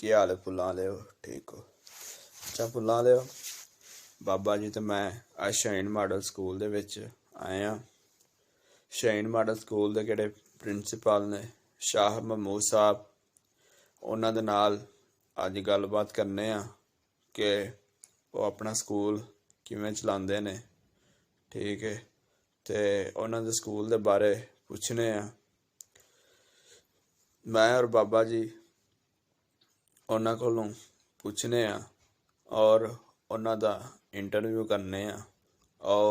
ਕੀ ਹਾਲ ਹੈ ਫੁੱਲਾਂ ਵਾਲਿਓ? ਠੀਕ ਹੋ? ਅੱਛਾ ਫੁੱਲਾਂ ਵਾਲਿਓ, ਬਾਬਾ ਜੀ ਤੇ ਮੈਂ ਅੱਜ ਸ਼ਾਹੀਨ ਮਾਡਲ ਸਕੂਲ ਦੇ ਵਿੱਚ ਆਏ ਹਾਂ। ਸ਼ਾਹੀਨ ਮਾਡਲ ਸਕੂਲ ਦੇ ਕਿਹੜੇ ਪ੍ਰਿੰਸੀਪਲ ਨੇ ਸ਼ਾਹ ਮਹਿਮੂਦ ਸਾਹਿਬ, ਉਹਨਾਂ ਦੇ ਨਾਲ ਅੱਜ ਗੱਲਬਾਤ ਕਰਨੇ ਆ ਕਿ ਉਹ ਆਪਣਾ ਸਕੂਲ ਕਿਵੇਂ ਚਲਾਉਂਦੇ ਨੇ। ਠੀਕ ਹੈ, ਤੇ ਉਹਨਾਂ ਦੇ ਸਕੂਲ ਦੇ ਬਾਰੇ ਪੁੱਛਣੇ ਆ। ਮੈਂ ਔਰ ਬਾਬਾ ਜੀ ਉਹਨਾਂ ਕੋਲੋਂ ਪੁੱਛਣੇ ਆ ਔਰ ਉਹਨਾਂ ਦਾ ਇੰਟਰਵਿਊ ਕਰਨੇ ਆ। ਆਓ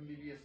MBBS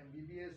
MBBS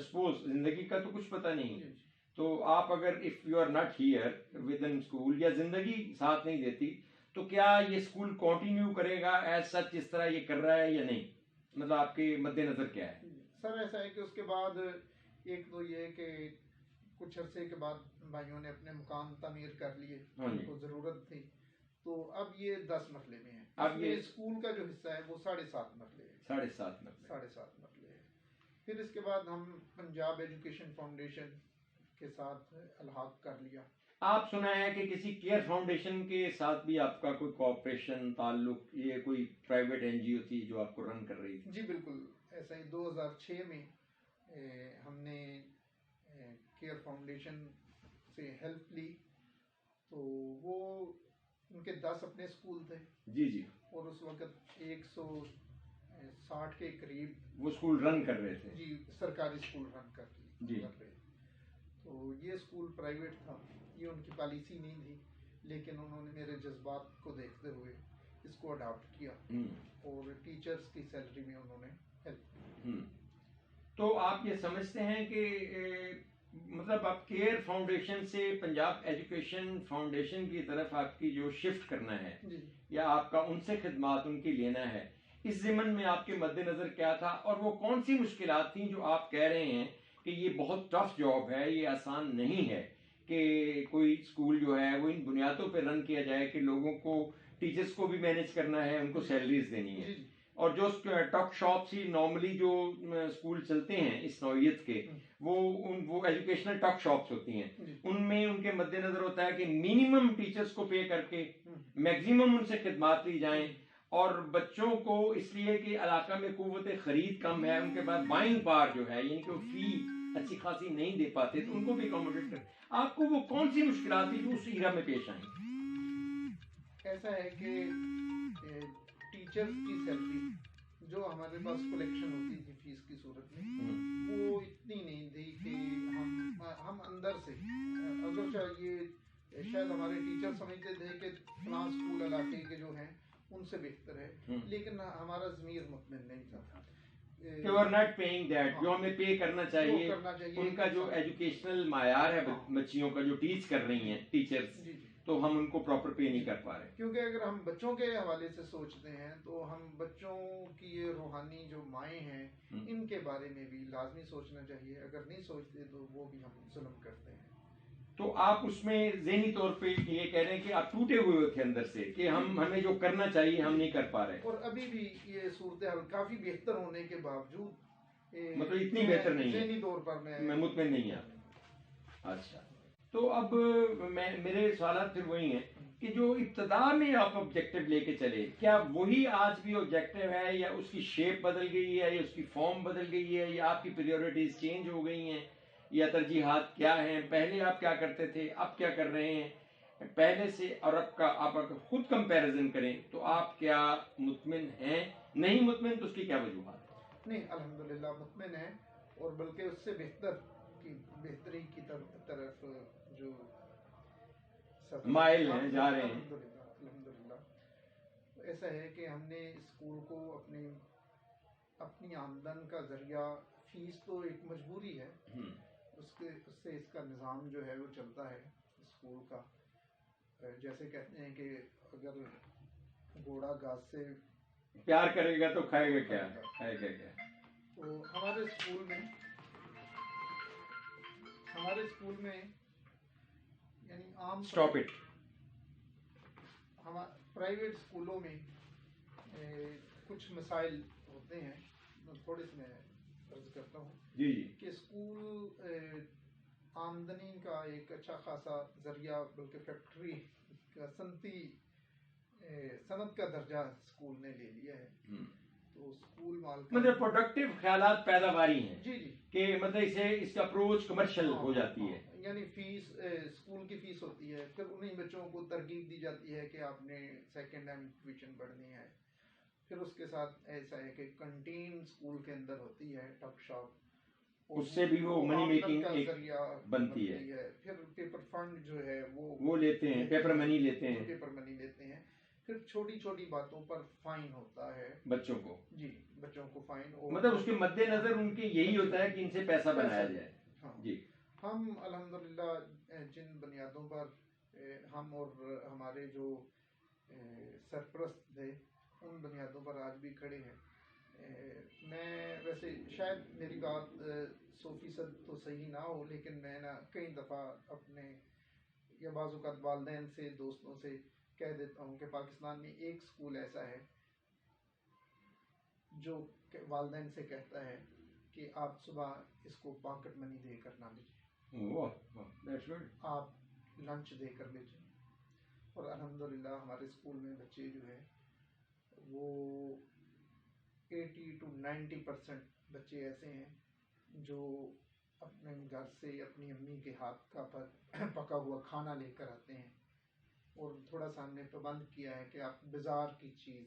سپوز زندگی کا تو کچھ پتہ نہیں جی ہے، جی تو آپ اگر if you are not here with in school یا زندگی ساتھ نہیں دیتی تو کیا یہ اسکول کنٹینیو کرے گا ایز سچ جس طرح یہ کر رہا ہے یا نہیں؟ مطلب آپ کے مد نظر کیا ہے؟ سر ایسا ہے کہ اس کے بعد ایک تو یہ کہ کچھ عرصے کے بعد بھائیوں نے اپنے مکان تعمیر کر لیے، ہاں جی۔ ان کو ضرورت تھی، تو اب یہ 10 مرلے میں ہے، اب اب یہ یہ اسکول کا جو حصہ ہے وہ 7.5 مرلے ہے، 7.5 مرلے 7.5 مرلے ہے۔ پھر اس کے بعد ہم پنجاب ایجوکیشن فاؤنڈیشن کے ساتھ الحاق کر لیا۔ آپ سنا ہے کہ کسی کیئر فاؤنڈیشن کے ساتھ بھی آپ کا کوئی کوآپریشن تعلق، یہ کوئی پرائیویٹ این جی او تھی جو آپ کو رن کر رہی تھی؟ جی بالکل ایسا ہی 2006 میں ہم نے کیئر فاؤنڈیشن سے ہیلپ لی، تو وہ ان کے 10 اپنے اسکول تھے جی جی، اور اس وقت 160 کے قریب وہ اسکول رن کر رہے تھے؟ جی سرکاری اسکول رن کر جی۔ رہے۔ تو یہ اسکول پرائیویٹ تھا، یہ ان کی پالیسی نہیں تھی، لیکن انہوں نے میرے جذبات کو دیکھتے ہوئے اس کو اڈاپٹ کیا اور ٹیچرز کی سیلری میں انہوں نے ہیلپ کی۔ تو آپ یہ سمجھتے ہیں کہ مطلب آپ کیئر فاؤنڈیشن سے پنجاب ایجوکیشن فاؤنڈیشن کی طرف آپ کی جو شفٹ کرنا ہے جی یا آپ کا ان سے خدمات ان کی لینا ہے، اس ضمن میں آپ کے مد نظر کیا تھا، اور وہ کون سی مشکلات تھیں جو آپ کہہ رہے ہیں کہ یہ بہت ٹف جاب ہے، یہ آسان نہیں ہے کہ کوئی اسکول جو ہے وہ ان بنیادوں پہ رن کیا جائے کہ لوگوں کو، ٹیچرز کو بھی مینج کرنا ہے، ان کو سیلریز دینی ہے، جی جی اور جو ٹاک شاپس ہی نارملی جو اسکول چلتے ہیں اس نوعیت کے، وہ ایجوکیشنل ٹاک شاپس ہوتی ہیں، جی ان میں ان کے مد نظر ہوتا ہے کہ منیمم ٹیچرز کو پے کر کے میکسیمم ان سے خدمات لی جائیں، اور بچوں کو اس لیے کہ علاقہ میں قوت خرید کم ہے، ان کے پاس بائنگ پاور جو ہے، یعنی کہ وہ فی اچھی خاصی نہیں دے پاتے، تو ان کو بھی اکوموڈیٹ کریں۔ آپ کو وہ کون سی مشکلات تھی جو اس ایرا میں پیش آئیں؟ ایسا ہے کہ ٹیچرز کی سیلری جو ہمارے پاس کلیکشن ہوتی تھی فیس کی صورت میں، وہ اتنی نہیں تھی کہ ہم اندر سے، اگرچہ یہ شاید ہمارے ٹیچر سمجھتے تھے کہ فلاں اسکول علاقے کے جو ہیں ان سے بہتر ہے، لیکن ہمارا ضمیر مطمئن نہیں تھا کہ وہ ناٹ پیئنگ دیٹ، جو ہمیں پے کرنا چاہیے، کرنا چاہیے ان کا جو ایجوکیشنل معیار ہے بچیوں کا جو ٹیچ کر رہی ہیں ٹیچرز، جی جی، تو ہم ان کو پراپر پے نہیں کر پا رہے۔ کیونکہ اگر ہم بچوں کے حوالے سے سوچتے ہیں تو ہم بچوں کی یہ روحانی جو مائیں ہیں ان کے بارے میں بھی لازمی سوچنا چاہیے، اگر نہیں سوچتے تو وہ بھی ہم ظلم کرتے ہیں۔ تو آپ اس میں ذہنی طور پہ یہ کہہ رہے ہیں کہ آپ ٹوٹے ہوئے تھے اندر سے کہ ہمیں جو کرنا چاہیے ہم نہیں کر پا رہے، اور ابھی بھی یہ صورتحال کافی بہتر ہونے کے باوجود مطلب اتنی بہتر نہیں ہے، ذہنی طور پر میں مطمئن نہیں ہوں۔ اچھا، تو اب میرے سوالات پھر وہی ہیں کہ جو ابتدا میں آپ آبجیکٹو لے کے چلے، کیا وہی آج بھی آبجیکٹو ہے، یا اس کی شیپ بدل گئی ہے، یا اس کی فارم بدل گئی ہے، یا آپ کی پریورٹیز چینج ہو گئی ہیں، یا ترجیحات کیا ہیں؟ پہلے آپ کیا کرتے تھے، اب کیا کر رہے ہیں؟ پہلے سے اور اب کا آپ اگر خود کمپیریزن کریں تو آپ کیا مطمئن ہیں؟ نہیں مطمئن تو اس کی کیا وجوہات ہیں؟ نہیں، الحمدللہ مطمئن ہے، اور بلکہ اس سے بہتری کی طرف جو مائل ہیں، جا رہے ہیں۔ الحمدللہ ایسا ہے کہ ہم نے اسکول کو اپنی آمدن کا ذریعہ، فیس تو ایک مجبوری ہے، اس سے اس کا نظام جو ہے وہ چلتا ہے اسکول کا۔ جیسے کہتے ہیں کہ اگر گھوڑا گھاس سے پیار کرے گا تو کھائے گا کیا، کھائے گا کیا؟ تو ہمارے اسکول میں یعنی عام اسٹاپ اٹ، پرائیویٹ اسکولوں میں کچھ مسائل ہوتے ہیں، تھوڑے سے میں عرض کرتا ہوں جی جی، کہ اسکول آمدنی کا ایک اچھا خاصا ذریعہ، بلکہ فیکٹری کا صنعت کا درجہ اسکول نے لے لیا ہے، تو اسکول مطلب پروڈکٹیو خیالات پیداواری ہیں، جی جی، کہ مطلب اس کا اپروچ کمرشل ہو جاتی ہے، یعنی فیس، اسکول کی فیس ہوتی ہے، پھر انہیں بچوں کو ترغیب دی جاتی ہے کہ آپ نے سیکنڈ ہینڈ ٹیوشن پڑھنی ہے، پھر اس کے ساتھ ایسا ہے کہ کنٹین اسکول کے اندر ہوتی ہے، ٹک شاپ، اس سے بھی وہ منی میکنگ کا ایک ذریعہ بنتی ہے، پھر پیپر فنڈ جو ہے وہ لیتے ہیں، پیپر منی لیتے ہیں، پیپر منی لیتے ہیں، پھر چھوٹی چھوٹی باتوں پر فائن ہوتا ہے بچوں کو، جی، بچوں کو فائن، اور مطلب اس کے مد نظر ان کے یہی ہوتا ہے کہ ان سے پیسہ بنایا جائے. ہاں جی. ہم الحمدللہ جن بنیادوں پر ہم اور ہمارے جو سرپرست تھے ان بنیادوں پر آج بھی کھڑے ہیں. میں ویسے شاید میری بات 100% تو صحیح نہ ہو، لیکن میں نا کئی دفعہ اپنے یا بعض اوقات والدین سے، دوستوں سے کہہ دیتا ہوں کہ پاکستان میں ایک اسکول ایسا ہے جو والدین سے کہتا ہے کہ آپ صبح اس کو پاکٹ منی دے کر نہ بھیجیں، آپ لنچ دے کر بھیجیں. اور الحمدللہ ہمارے اسکول میں بچے جو ہیں وہ 80 to 90% بچے ایسے ہیں جو اپنے گھر سے اپنی امی کے ہاتھ کا پکا ہوا کھانا لے کر آتے ہیں. اور تھوڑا سا ہم نے پابند کیا ہے کہ آپ بازار کی چیز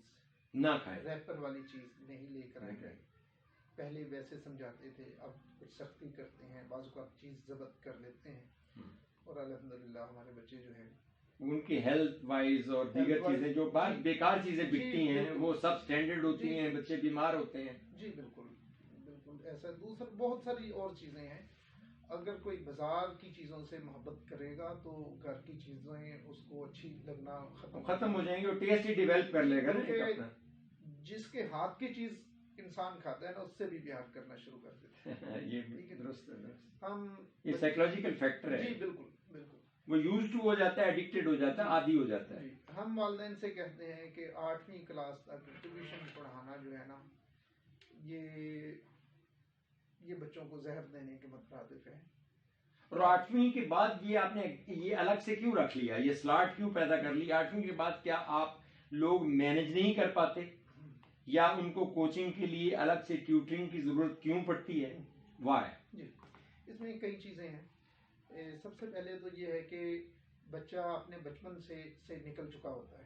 نہ کھائیں، ریپر والی چیز نہیں لے کر آئیں. پہلے ویسے سمجھاتے تھے، اب کچھ سختی کرتے ہیں، بعض اوقات چیز ضبط کر لیتے ہیں. اور الحمدللہ ہمارے بچے جو ہیں ان کی ہیلتھ وائز اور دیگر چیزیں جو بعض بیکار چیزیں بکتی ہیں وہ سب سٹینڈرڈ ہوتی ہیں، بچے بیمار ہوتے ہیں. جی بالکل بالکل ایسا. دوسرا بہت ساری اور چیزیں ہیں. اگر کوئی بازار کی چیزوں سے محبت کرے گا تو گھر کی چیزیں اس کو اچھی لگنا ختم ہو جائیں گی، اور ٹیسٹ ہی ڈیولپ کر لے گا نا ایک اپنا. جس کے ہاتھ کی چیز انسان کھاتا ہے نا، اس سے بھی پیار کرنا شروع کر دیتے ہیں. یہ درست ہے. ہم یہ سائیکولوجیکل فیکٹر ہے. جی بالکل بالکل. وہ یوزڈ ٹو ہو جاتا ہے، ایڈکٹڈ ہو جاتا ہے، عادی ہو جاتا ہے. جی ہم والدین سے کہتے ہیں کہ 8ویں کلاس تک ٹیوشن پڑھانا جو ہے نا، یہ بچوں کو زہر دینے کے مترادف ہے. اور 8ویں کے بعد یہ آپ نے یہ الگ سے کیوں رکھ لیا، یہ سلاٹ کیوں پیدا کر لی؟ 8ویں کے بعد کیا آپ لوگ مینج نہیں کر پاتے، یا ان کو کوچنگ کے لیے الگ سے ٹیوٹرنگ کی ضرورت کیوں پڑتی ہے؟ وائی؟ جی اس میں کئی چیزیں ہیں. سب سے پہلے تو یہ ہے کہ بچہ اپنے بچپن سے نکل چکا ہوتا ہے.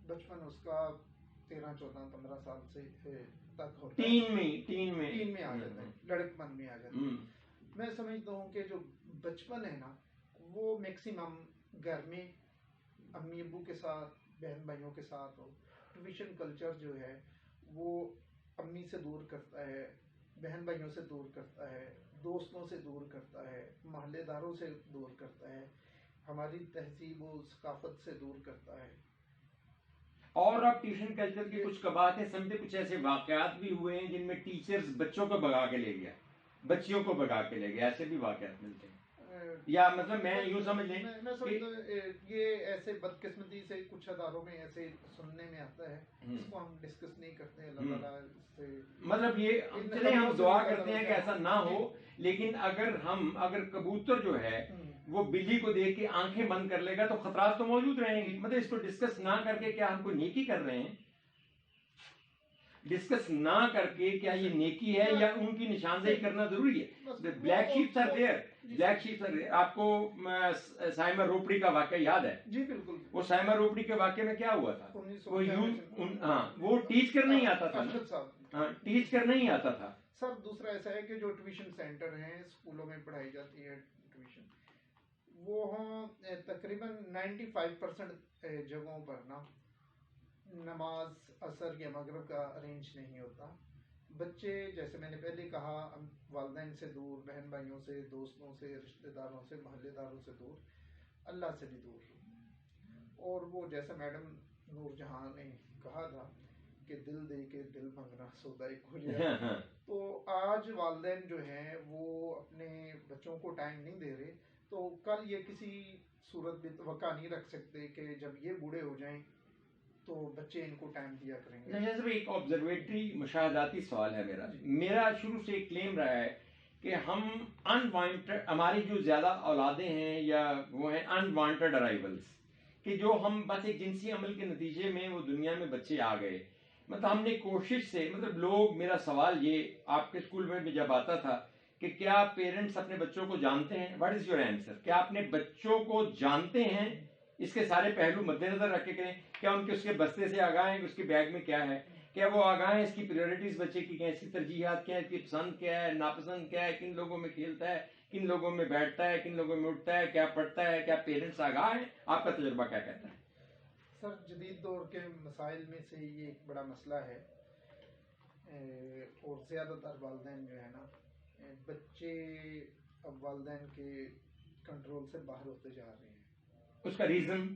بچپن اس کا 13 14 15 سال سے تک ہوتا ہے. تین میں آ جاتا ہے، لڑکپن میں آ جاتا ہے. میں سمجھتا ہوں کہ جو بچپن ہے نا، وہ میکسیمم گھر میں امی ابو کے ساتھ، بہن بھائیوں کے ساتھ ہو. ٹیوشن کلچر جو ہے وہ امی سے دور کرتا ہے، بہن بھائیوں سے دور کرتا ہے، دوستوں سے دور کرتا ہے، محلے داروں سے دور کرتا ہے، ہماری تہذیب و ثقافت سے دور کرتا ہے. اور اب ٹیوشن کلچر کی کچھ قباحتیں سمجھے، کچھ ایسے واقعات بھی ہوئے ہیں جن میں ٹیچرز بچوں کو بگا کے لے گیا، بچیوں کو بگا کے لے گیا، ایسے بھی واقعات ملتے ہیں. یا مطلب میں یوں سمجھ لیں میں سمجھتا ہوں یہ ایسے بدقسمتی سے کچھ اداروں میں ایسے سننے میں آتا ہے، اس کو ہم ڈسکس نہیں کرتے. اللہ تعالیٰ سے مطلب یہ چلے ہم دعا کرتے ہیں کہ ایسا نہ ہو، لیکن اگر کبوتر جو ہے وہ بلی کو دیکھ کے آنکھیں بند کر لے گا تو خطرات تو موجود رہیں گے. مطلب اس کو ڈسکس نہ کر کے کیا ہم کو نیکی کر رہے ہیں؟ ڈسکس نہ کر کے کیا یہ نیکی ہے یا ان کی نشاندہی کرنا ضروری ہے؟ Black shapes are there, black shapes are there. آپ کو سائمر روپڑی کا واقعہ یاد ہے؟ جی بالکل. وہ سائمر روپڑی کے واقعے میں کیا ہوا تھا؟ وہ ٹیچ کرنا ہی آتا تھا، ٹیچ کرنا ہی آتا تھا. سر دوسرا ایسا ہے کہ جو ٹیوشن سینٹر ہیں، اسکولوں میں پڑھائی جاتی ہے ٹیوشن، وہ تقریباً 95% جگہوں پر نا نماز عصر یا مغرب کا ارینج نہیں ہوتا. بچے جیسے میں نے پہلے کہا، والدین سے دور، بہن بھائیوں سے، دوستوں سے، رشتہ داروں سے، محلے داروں سے دور، اللہ سے بھی دور. اور وہ جیسا میڈم نور جہاں نے کہا تھا کہ دل دے کے دل منگنا سودا کھولیا. تو آج والدین جو ہیں وہ اپنے بچوں کو ٹائم نہیں دے رہے، تو کل یہ کسی صورت بھی توقع نہیں رکھ سکتے کہ جب یہ بوڑھے ہو جائیں تو بچے ان کو ٹائم دیا کریں گے. جیسے ایک آبزرویٹری مشاہداتی سوال ہے میرا شروع سے ایک کلیم رہا ہے کہ ہم انوانٹڈ، ہماری جو زیادہ اولادیں ہیں یا وہ ہیں انوانٹڈ ارائیولز، کہ جو ہم بس ایک جنسی عمل کے نتیجے میں وہ دنیا میں بچے آ گئے. مطلب ہم نے کوشش سے، مطلب لوگ، میرا سوال یہ آپ کے اسکول میں جب آتا تھا کہ کیا پیرنٹس اپنے بچوں کو جانتے ہیں؟ What is your answer? کیا اپنے بچوں کو جانتے ہیں؟ اس کے سارے پہلو مد نظر رکھ کے کریں. کیا ان کے اس کے بستے سے آگاہ ہیں کہ اس کے بیگ میں کیا ہے؟ کیا وہ آگاہ ہیں اس کی پریورٹیز بچے کی کیا ہے، اس کی ترجیحات کیا ہے، اس کی پسند کیا ہے، ناپسند کیا ہے، کن لوگوں میں کھیلتا ہے، کن لوگوں میں بیٹھتا ہے، کن لوگوں میں اٹھتا ہے، کیا پڑھتا ہے؟ کیا پیرنٹس آگاہ ہیں؟ آپ کا تجربہ کیا کہتا ہے؟ سر جدید دور کے مسائل میں سے یہ ایک بڑا مسئلہ ہے، اور زیادہ تر والدین جو ہے نا، بچے اب والدین کے کنٹرول سے باہر ہوتے جا رہے ہیں۔ اس کا ریزن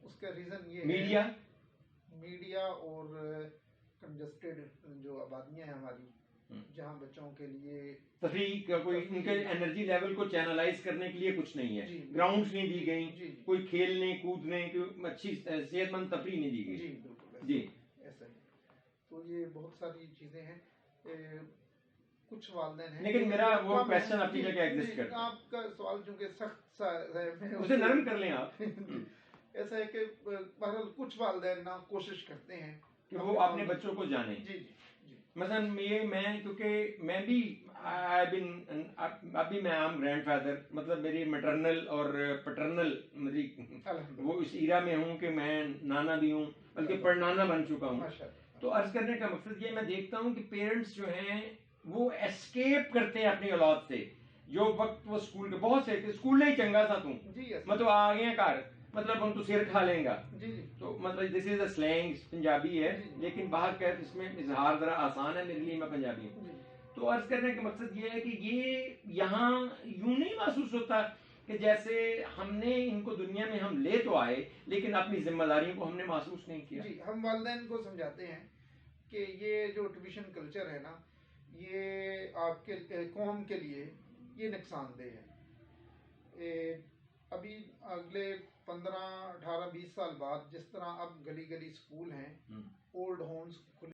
اس کا ریزن یہ میڈیا ہے میڈیا اور کنجسٹڈ جو آبادیاں ہیں ہماری، جہاں بچوں کے لیے تفریح کا کوئی ان کے انرجی لیول کو چینلائز کرنے کے لیے کچھ نہیں ہے، جی، گراؤنڈز نہیں دی گئی، جی، کوئی کھیلنے کودنے کوئی اچھی صحت مند تفریح نہیں دی جی گئی۔ بالکل جی ایسا ہی۔ تو یہ بہت ساری چیزیں ہیں، کچھ والدین ہیں لیکن میرا وہ کم ہیں۔ کویشچن اپنی جگہ ایگزسٹ کرتا ہے، آپ کا سوال چونکہ سخت سا ہے، میں اسے نرم کر لیں آپ ایسا ہے کہ بہرحال کچھ والدین نا کوشش کرتے ہیں کہ وہ اپنے بچوں کو جانیں۔ جی جی جی مثلا میں کیونکہ میں بھی ابھی میں عام گرینڈ فادر، مطلب میری مٹرنل اور پٹرنل وہ اس ایرا میں ہوں کہ میں نانا بھی ہوں، بلکہ پڑنانا بن چکا ہوں۔ ماشاء اللہ۔ تو عرض کرنے کا مقصد یہ میں دیکھتا ہوں کہ پیرنٹس جو ہیں وہ ایسکیپ کرتے ہیں اپنی اولاد سے، جو وقت وہ اسکول کے بہت سے اسکول نہیں چنگا تھا تم جی مطلب آ گئے گھر، مطلب ہم تو سر کھا لیں گا، جی جی تو مطلب دس از اے سلینگ پنجابی ہے، لیکن باہر کا اس میں اظہار ذرا آسان ہے میرے لیے، میں پنجابی ہوں۔ جی تو عرض کرنے کا مقصد یہ ہے کہ یہ یہاں یوں نہیں محسوس ہوتا کہ جیسے ہم نے ان کو دنیا میں ہم لے تو آئے لیکن اپنی ذمہ داریوں کو ہم نے محسوس نہیں کیا۔ جی ہم والدین کو سمجھاتے ہیں کہ یہ جو ٹیوشن کلچر ہے نا، یہ آپ کے قوم کے لیے یہ نقصان دہ ہے۔ ابھی اگلے 15 18 20 سال بعد جس طرح اب گلی گلی سکول ہیں، اولڈ ہومز